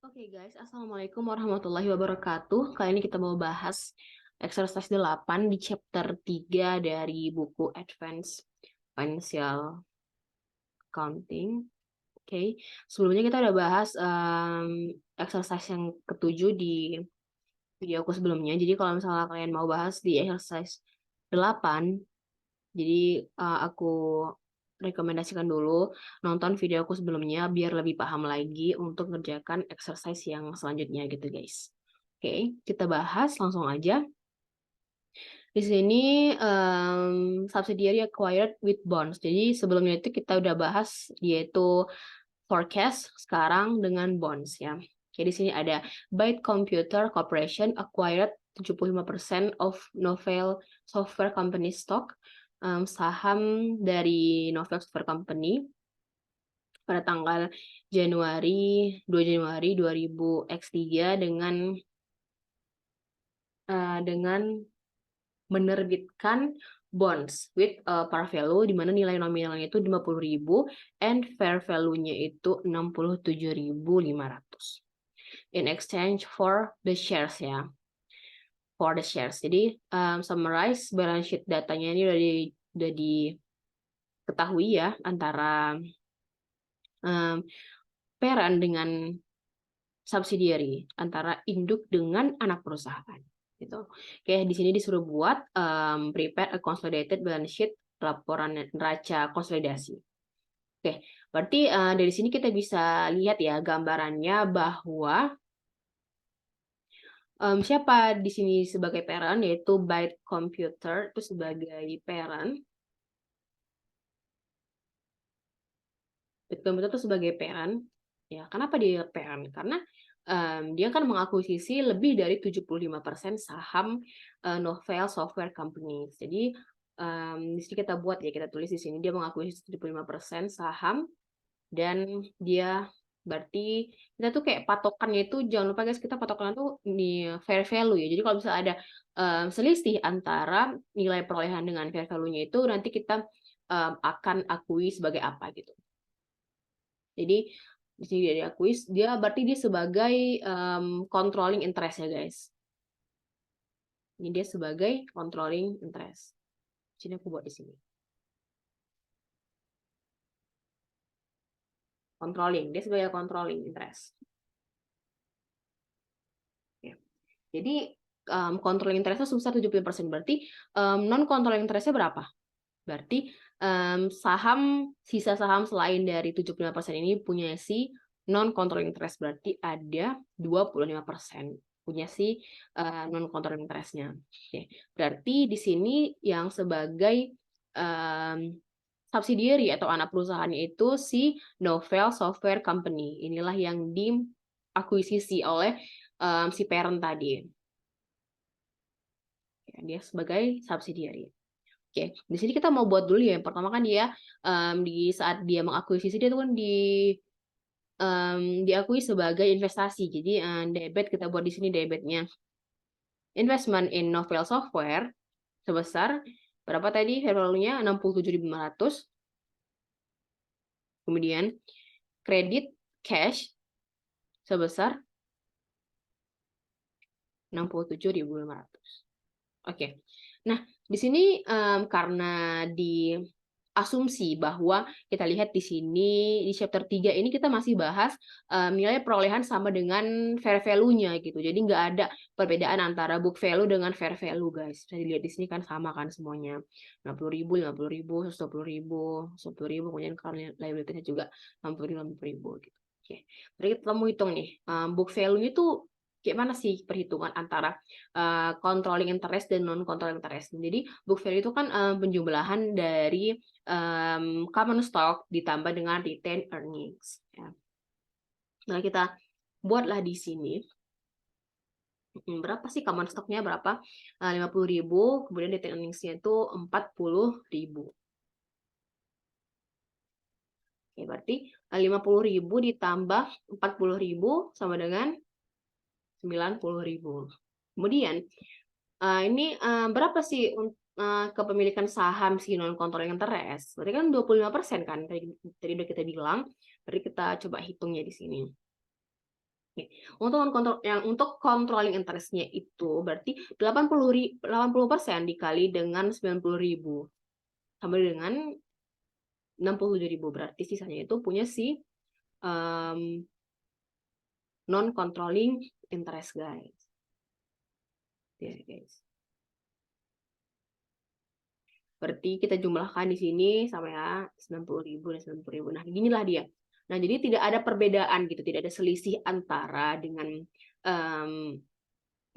Oke guys, Assalamualaikum warahmatullahi wabarakatuh. Kali ini kita mau bahas exercise 8 di chapter 3 dari buku Advanced Financial Accounting. Oke, sebelumnya kita udah bahas exercise yang ketujuh di video aku sebelumnya. Jadi kalau misalnya kalian mau bahas di exercise 8, jadi aku rekomendasikan dulu nonton video aku sebelumnya biar lebih paham lagi untuk ngerjakan exercise yang selanjutnya gitu guys. Oke, kita bahas langsung aja. Di sini subsidiary acquired with bonds. Jadi sebelumnya itu kita udah bahas yaitu forecast, sekarang dengan bonds ya. Oke, di sini ada Byte Computer Corporation acquired 75% of Novell Software Company stock, saham dari Novell Software Company pada tanggal 2 Januari 2000 X3 dengan menerbitkan bonds with par value di mana nilai nominalnya itu 50.000 and fair value-nya itu 67.500 in exchange for the shares ya. For the shares. Jadi summarize balance sheet datanya ini udah diketahui ya antara parent dengan subsidiary, antara induk dengan anak perusahaan gitu. Oke, di sini disuruh buat prepare a consolidated balance sheet, laporan neraca konsolidasi. Oke, berarti dari sini kita bisa lihat ya gambarannya bahwa siapa di sini sebagai parent, yaitu Byte Computer itu sebagai parent. Byte Computer itu sebagai parent. Ya, kenapa dia parent? Karena dia kan mengakuisisi lebih dari 75% saham Novell Software Company. Jadi di sini kita buat ya, kita tulis di sini dia mengakuisisi 75% saham dan dia berarti kita tuh kayak patokannya itu jangan lupa guys, kita patokannya tuh di fair value ya. Jadi kalau misalnya ada selisih antara nilai perolehan dengan fair value-nya itu nanti kita akan akui sebagai apa gitu. Jadi di sini dia diakui, dia berarti dia sebagai controlling interest ya guys. Ini dia sebagai controlling interest. Sini aku buat di sini. Controlling, dia sebagai controlling interest. Ya. Jadi controlling interest-nya sebesar 70%, berarti non-controlling interest-nya berapa? Berarti sisa saham selain dari 75% ini punya si non-controlling interest, berarti ada 25% punya si non-controlling interest-nya. Oke. Berarti di sini yang sebagai subsidiary atau anak perusahaannya itu si Novell Software Company. Inilah yang diakuisisi oleh si parent tadi. Ya, dia sebagai subsidiary. Oke, di sini kita mau buat dulu ya. Pertama kan dia di saat dia mengakuisisi dia tuh kan diakui sebagai investasi. Jadi debit kita buat di sini debitnya. Investment in Novell Software sebesar berapa tadi? Fair value-nya 67.500. Kemudian kredit cash sebesar 67.500. Oke. Nah, di sini karena asumsi bahwa kita lihat di sini di chapter 3 ini kita masih bahas nilai perolehan sama dengan fair value-nya gitu. Jadi nggak ada perbedaan antara book value dengan fair value, guys. Bisa dilihat di sini kan sama kan semuanya. 50.000, 50.000, 120.000, 120.000, kemudian karena liability-nya juga 50.000 gitu. Oke. Berarti kita mau hitung nih, book value itu kayak mana sih perhitungan antara controlling interest dan non controlling interest. Jadi book value itu kan penjumlahan dari common stock ditambah dengan retained earnings. Ya. Nah, kita buatlah di sini. Berapa sih common stock-nya berapa? 50.000, kemudian retained earnings-nya itu 40.000. Oke, berarti 50.000 ditambah 40.000 sama dengan 90.000. Kemudian ini berapa sih kepemilikan saham si non controlling interest? Berarti kan 25% kan tadi udah kita bilang. Berarti kita coba hitungnya di sini. Untuk controlling interest-nya itu berarti 80% dikali dengan 90.000 sama dengan 67.000, berarti sisanya itu punya si non-controlling interest, guys. Ya, guys. Berarti kita jumlahkan di sini sama ya 90.000 dan 90.000. Nah, ginilah dia. Nah, jadi tidak ada perbedaan gitu, tidak ada selisih antara dengan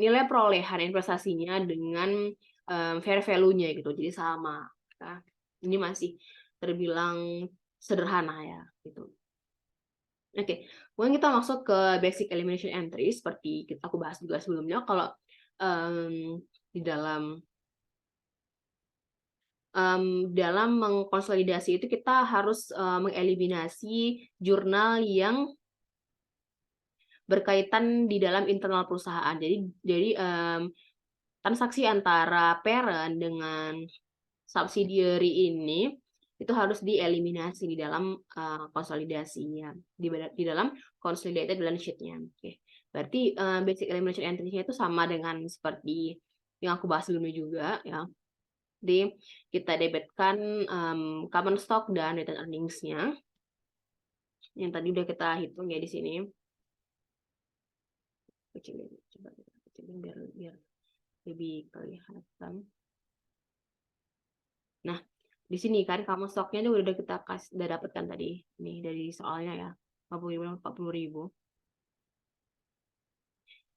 nilai perolehan investasinya dengan fair value-nya gitu. Jadi sama. Nah, ini masih terbilang sederhana ya gitu. Oke, kemudian kita masuk ke basic elimination entry seperti aku bahas juga sebelumnya. Kalau di dalam mengkonsolidasi itu kita harus mengeliminasi jurnal yang berkaitan di dalam internal perusahaan. Jadi transaksi antara parent dengan subsidiary ini itu harus dieliminasi di dalam konsolidasinya, di dalam consolidated balance sheet-nya. Oke. Berarti basic elimination entry-nya itu sama dengan seperti yang aku bahas sebelumnya juga ya. Jadi kita debitkan common stock dan retained earnings-nya yang tadi udah kita hitung ya di sini. Coba kita kecilin biar lebih kelihatan. Nah, di sini kan common stock-nya udah kita udah dapatkan tadi nih dari soalnya ya 40.000.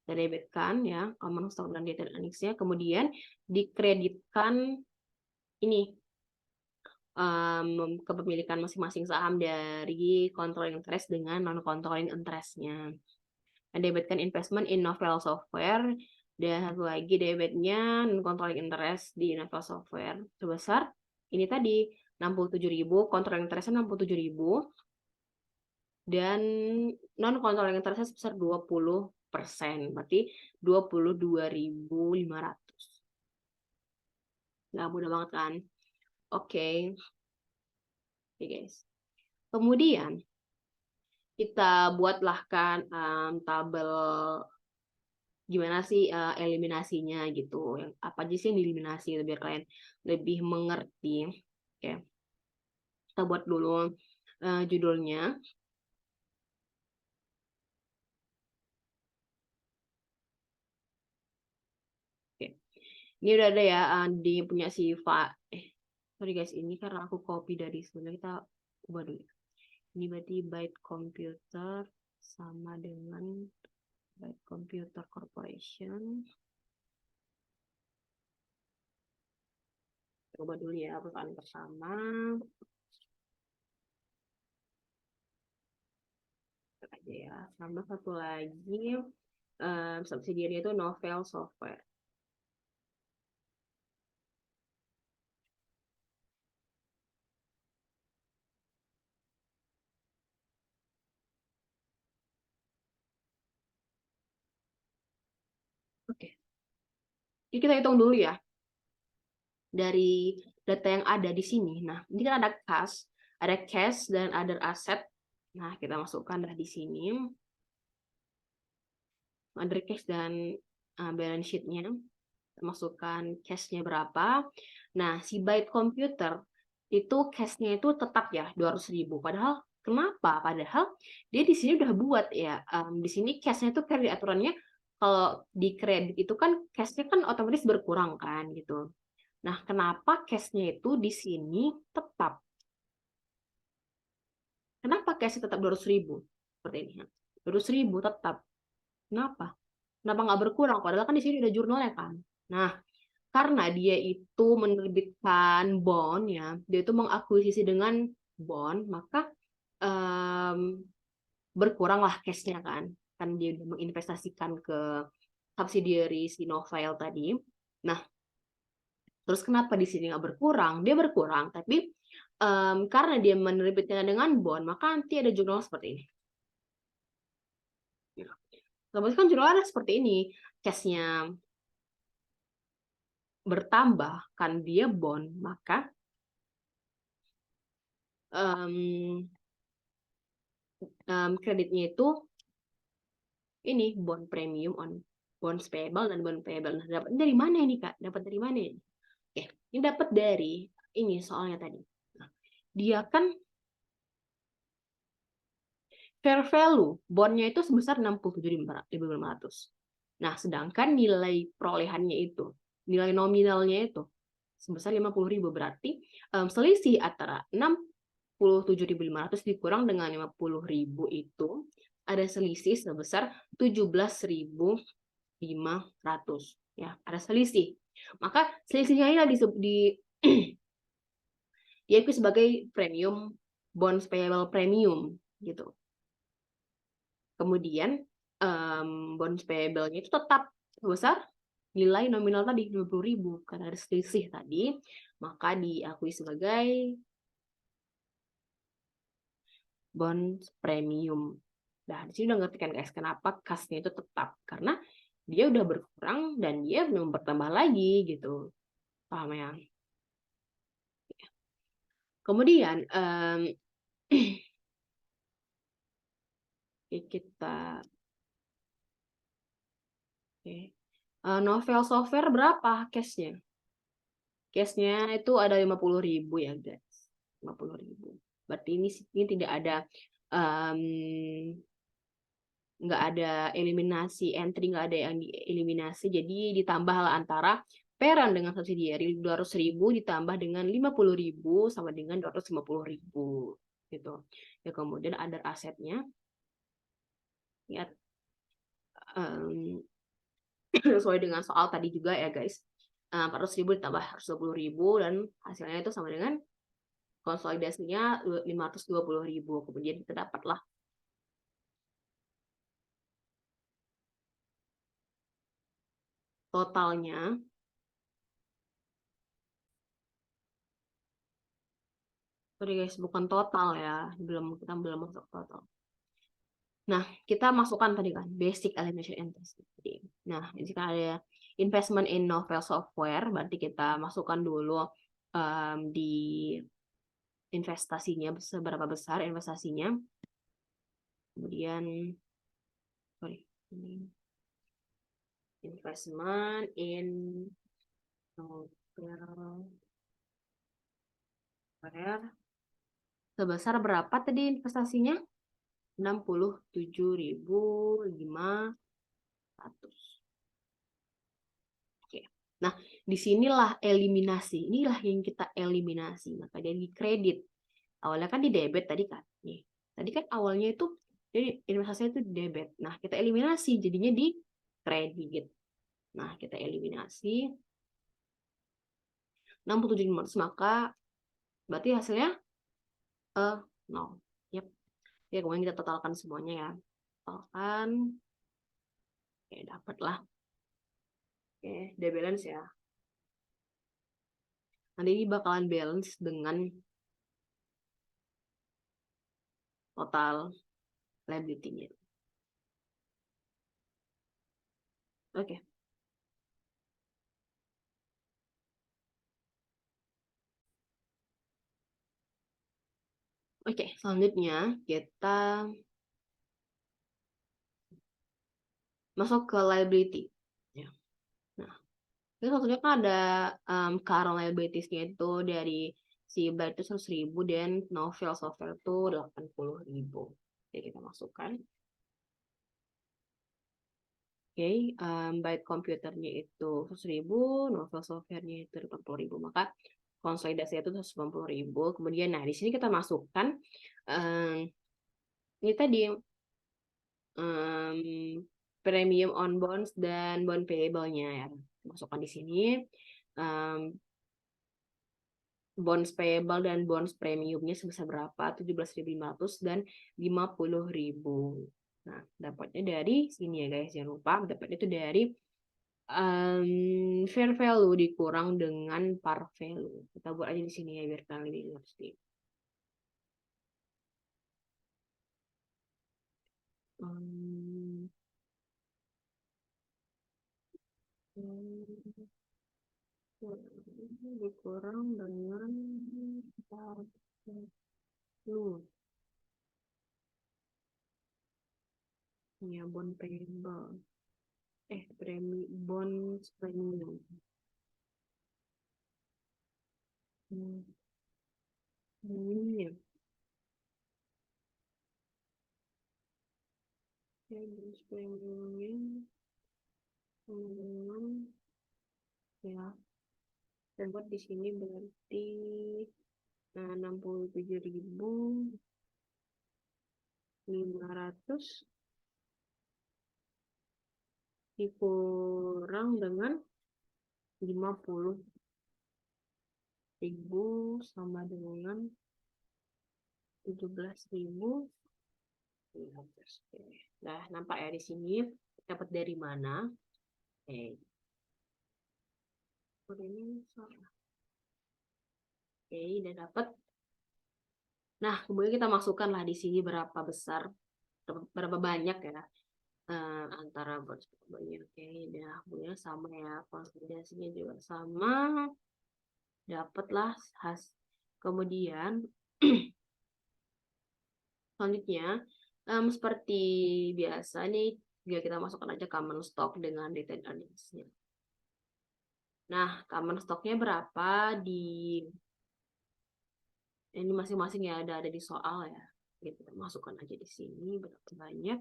Kita debitkan ya common stock dan retained earnings-nya, kemudian dikreditkan ini kepemilikan masing-masing saham dari controlling interest dengan non-controlling interest-nya. Debitkan investment in novel software, dan satu lagi debitnya non-controlling interest di novel software sebesar ini tadi 67.000, controlling interest-nya 67.000, dan non-controlling interest-nya sebesar 20%, berarti 22.500. Nggak mudah banget kan? Oke. Oke, guys. Kemudian kita buatlah kan tabel gimana sih eliminasinya gitu. Yang apa aja sih yang dieliminasi gitu, biar kalian lebih mengerti. Oke. Kita buat dulu judulnya. Oke. Ini udah ada ya di punya sifat. Sorry guys, ini karena aku copy dari sebenarnya, kita ubah dulu. Ini berarti Byte Computer sama dengan Byte Computer Corporation. Coba dulu ya perusahaan pertama. Aja ya. Sama satu lagi subsidiary itu Novel Software. Oke. Jadi kita hitung dulu ya. Dari data yang ada di sini. Nah, ini kan ada cash dan other asset. Nah, kita masukkan di sini. Other cash dan balance sheet-nya. Masukkan cash-nya berapa. Nah, si Byte Computer itu cash-nya itu tetap ya 200.000. Padahal kenapa? Padahal dia di sini udah buat ya. Di sini cash-nya itu kredit aturannya kalau di kredit itu kan cash-nya kan otomatis berkurang kan gitu. Nah, kenapa cash-nya itu di sini tetap? Kenapa cash-nya tetap 200.000? Seperti ini. 200.000 tetap. Kenapa? Kenapa nggak berkurang? Padahal kan di sini ada jurnalnya kan. Nah, karena dia itu menerbitkan bond ya, dia itu mengakuisisi dengan bond, maka berkuranglah cash-nya kan. Kan dia udah menginvestasikan ke subsidiary si Novel tadi. Nah, terus kenapa di sini nggak berkurang? Dia berkurang, tapi karena dia menerbitkan dengan bond, maka nanti ada jurnal seperti ini. Otomatis kan jurnal ada seperti ini, cash-nya bertambah, kan dia bond, maka kreditnya itu ini bond premium on bonds payable dan bond payable. Nah, dapat dari mana ini Kak? Dapat dari mana ini? Oke, ini dapat dari ini soalnya tadi. Nah, dia kan fair value bondnya itu sebesar 67.500. Nah, sedangkan nilai perolehannya itu, nilai nominalnya itu sebesar 50.000, berarti selisih antara 67.500 dikurang dengan 50.000 itu ada selisih sebesar 17.500, ya, ada selisih. Maka selisihnya ini diakui sebagai premium bonds payable premium gitu. Kemudian bonds payable-nya itu tetap sebesar nilai nominal tadi 50.000 karena ada selisih tadi, maka diakui sebagai bonds premium. Nah, di sini udah ngerti kan guys, kenapa kasnya itu tetap, karena dia udah berkurang dan dia belum bertambah lagi gitu, paham ya? Kemudian kita novel software berapa cashnya? Cashnya itu ada 50.000 ya guys, 50.000. Berarti ini tidak ada nggak ada eliminasi entry, nggak ada yang dieliminasi, jadi ditambah antara parent dengan subsidiary. 200.000 ditambah dengan 50.000 sama dengan 250.000 gitu ya. Kemudian ada asetnya ya, sesuai dengan soal tadi juga ya guys, 400.000 ditambah 120.000 dan hasilnya itu sama dengan konsolidasinya 520.000. Kemudian kita dapatlah totalnya. Sorry guys, bukan total ya, kita belum masuk total. Nah, kita masukkan tadi kan basic elimination intensity. Nah, jika ada investment in novel software, berarti kita masukkan dulu di investasinya, seberapa besar investasinya. Kemudian investment in novel software sebesar berapa tadi investasinya? 67.500. Oke. Nah, disinilah eliminasi. Inilah yang kita eliminasi. Maka dia di kredit. Awalnya kan di debit tadi kan. Nih. Tadi kan awalnya itu jadi investasinya itu di debit. Nah, kita eliminasi jadinya di kredit. Nah, kita eliminasi 67.500, maka berarti hasilnya 0. Yep. Ya, kemudian kita totalkan semuanya ya. Totalkan. Oke, dapatlah. Oke, dia balance ya. Nanti ini bakalan balance dengan total liability-nya. Oke. Oke, selanjutnya kita masuk ke liability. Ya. Nah, ini maksudnya kan ada current liabilities-nya itu dari si Baik itu 100.000 dan novel software itu 80.000. Oke, kita masukkan. Oke, byte komputernya itu 100.000, novel software-nya itu 80.000, maka konsolidasi itu 190.000. Kemudian, nah di sini kita masukkan ini tadi premium on bonds dan bond payable-nya ya. Masukkan di sini bonds payable dan bonds premiumnya sebesar berapa? 17.500 dan 50.000. Nah, dapatnya dari sini ya guys, jangan lupa dapatnya itu dari fair value dikurang dengan par value. Kita buat aja di sini ya biar kalian lebih ngerti. Dikurang dengan par value. Ya, bond payable. Bond premium. Ini ya. Ya, bond premiumnya. Ya, dan buat di sini berarti 67.500 dikurang dengan 50.000 sama dengan 17.000. Nah, nampak ya di sini dapat dari mana? Ini salah. Udah dapat. Nah, kemudian kita masukkanlah di sini berapa besar, berapa banyak ya antara banyak. Dah, kemudian sama ya, konsolidasinya juga sama. Dapatlah kemudian selanjutnya seperti biasa nih, biar kita masukkan aja common stock dengan retained earnings-nya. Nah, common stock-nya berapa di ini masing-masing ya, ada di soal ya. Kita masukkan aja di sini berapa banyak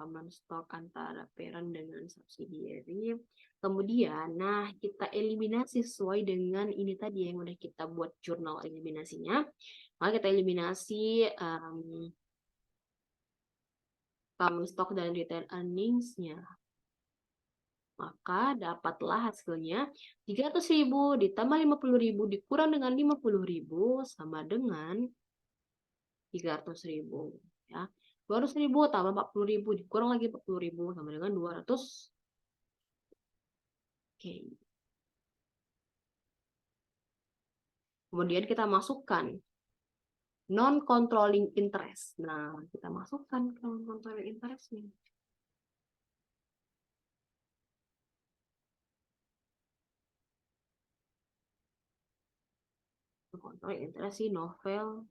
common stock antara parent dengan subsidiary. Kemudian, nah kita eliminasi sesuai dengan ini tadi yang udah kita buat jurnal eliminasinya. Maka kita eliminasi common stock dan retained earnings-nya. Maka dapatlah hasilnya 300.000 ditambah 50.000 dikurang dengan 50.000 sama dengan 300.000. Ya. 200.000 tambah 40.000 dikurang lagi 40.000 sama dengan 200. Oke. Kemudian kita masukkan non-controlling interest. Nah, kita masukkan non-controlling interest-nya. Non-controlling interest sih novel.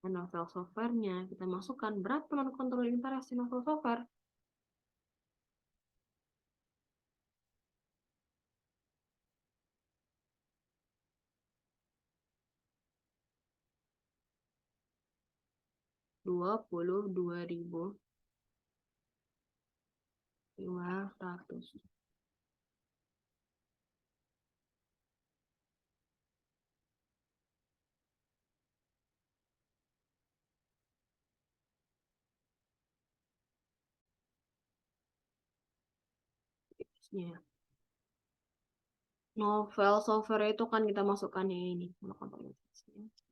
Novel software-nya kita masukkan berapa non-controlling interest di novel software. Rp22.500. Ya. Novel software itu kan kita masukkan yang ini.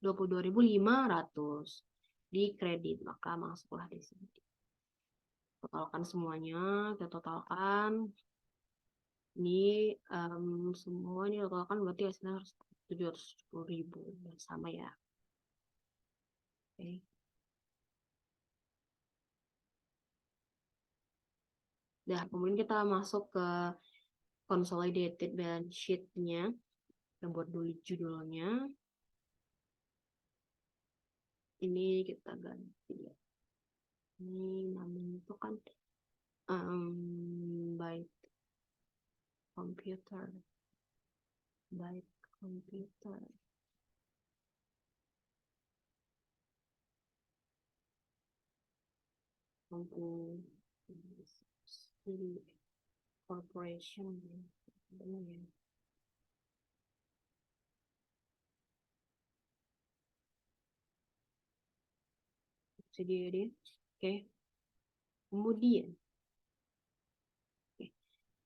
22.500 di kredit, maka masuklah di sini. Totalkan semuanya, kita totalkan. Ini semua ini totalkan berarti hasilnya harus 710.000. Sama ya. Oke. Nah, kemudian kita masuk ke consolidated balance sheet-nya. Kita buat dulu judulnya. Ini kita ganti ya. Ini namanya itu kan by computer. Corporation. Jadi, oke. Kemudian,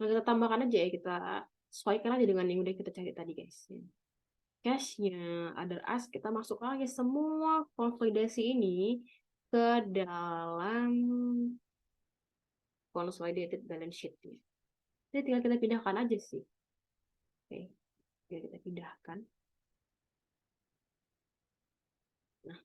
nah, kita tambahkan aja ya, kita sesuaikan aja dengan yang udah kita cari tadi guys. Cash-nya, other as, kita masuk lagi semua konsolidasi ini ke dalam consolidated balance sheet-nya. Jadi tinggal kita pindahkan aja sih. Oke, tinggal kita pindahkan. Nah,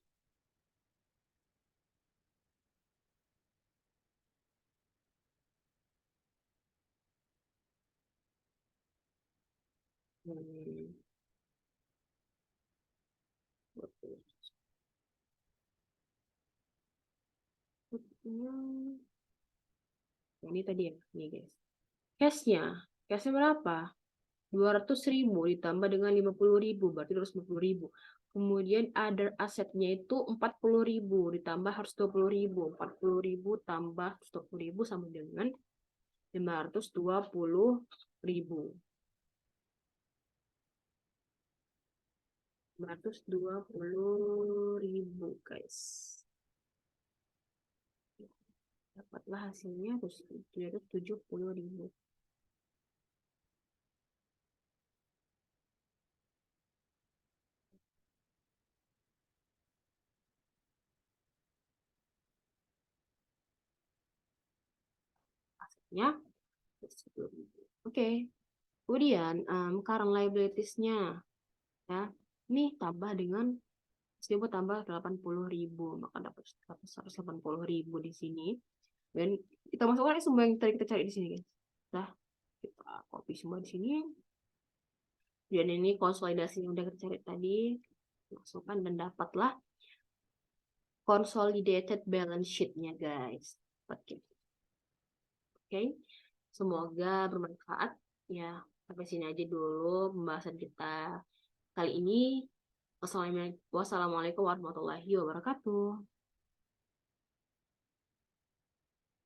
Hmm. Ini tadi ya, nih guys. Cashnya, cashnya berapa? 200.000 ditambah dengan 50.000, berarti 250.000. Kemudian other asetnya itu 40.000 ditambah harus 20.000. 40.000 tambah 20.000 sama dengan 520.000. 520.000 guys. Dapatlah hasilnya 770.000. Hasilnya 770.000. Oke. Kemudian current liabilities-nya ya. Ini tambah dengan 1.000 tambah 80.000, maka dapat 180.000 di sini. Dan kita masukkan semua yang tadi kita cari di sini, guys. Nah, kita copy semua di sini. Dan ini konsolidasi yang udah kita cari tadi, masukkan dan dapatlah consolidated balance sheet-nya, guys. Oke. Oke. Semoga bermanfaat ya. Sampai sini aja dulu pembahasan kita kali ini. Wassalamualaikum warahmatullahi wabarakatuh.